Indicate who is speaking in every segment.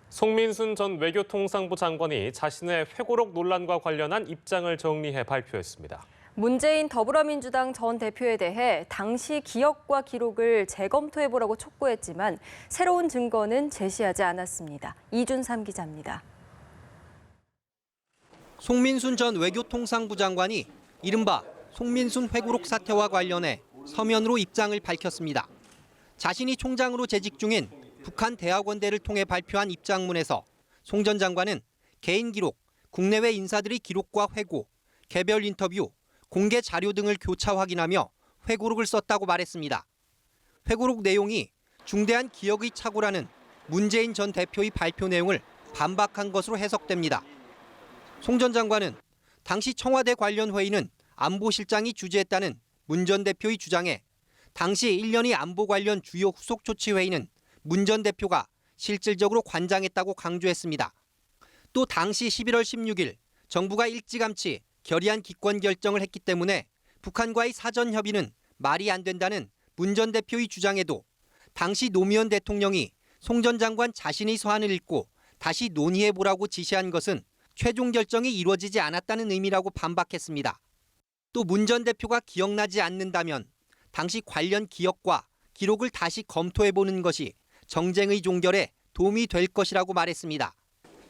Speaker 1: 송민순 전 외교통상부 장관이 자신의 회고록 논란과 관련한 입장을 정리해 발표했습니다.
Speaker 2: 문재인 더불어민주당 전 대표에 대해 당시 기억과 기록을 재검토해보라고 촉구했지만 새로운 증거는 제시하지 않았습니다. 이준삼 기자입니다.
Speaker 3: 송민순 전 외교통상부 장관이 이른바 송민순 회고록 사태와 관련해 서면으로 입장을 밝혔습니다. 자신이 총장으로 재직 중인 북한 대학원대를 통해 발표한 입장문에서 송 전 장관은 개인 기록, 국내외 인사들의 기록과 회고, 개별 인터뷰, 공개 자료 등을 교차 확인하며 회고록을 썼다고 말했습니다. 회고록 내용이 중대한 기억의 착오라는 문재인 전 대표의 발표 내용을 반박한 것으로 해석됩니다. 송 전 장관은 당시 청와대 관련 회의는 안보실장이 주재했다는 문 전 대표의 주장에 당시 1년의 안보 관련 주요 후속 조치 회의는 문 전 대표가 실질적으로 관장했다고 강조했습니다. 또 당시 11월 16일 정부가 일찌감치 결의안 기권 결정을 했기 때문에 북한과의 사전 협의는 말이 안 된다는 문 전 대표의 주장에도 당시 노무현 대통령이 송 전 장관 자신의 서한을 읽고 다시 논의해보라고 지시한 것은 최종 결정이 이루어지지 않았다는 의미라고 반박했습니다. 또 문 전 대표가 기억나지 않는다면 당시 관련 기억과 기록을 다시 검토해보는 것이 정쟁의 종결에 도움이 될 것이라고 말했습니다.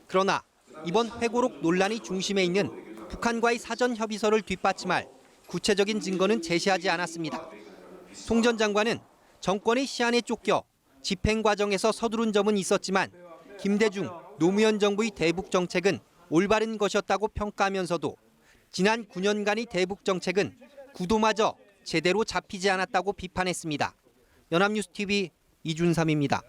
Speaker 3: 그러나 이번 회고록 논란의 중심에 있는 북한과의 사전 협의서를 뒷받침할 구체적인 증거는 제시하지 않았습니다. 송 전 장관은 정권의 시한에 쫓겨 집행 과정에서 서두른 점은 있었지만 김대중, 노무현 정부의 대북 정책은 올바른 것이었다고 평가하면서도 지난 9년간의 대북 정책은 구도마저 제대로 잡히지 않았다고 비판했습니다. 연합뉴스TV 이준삼입니다.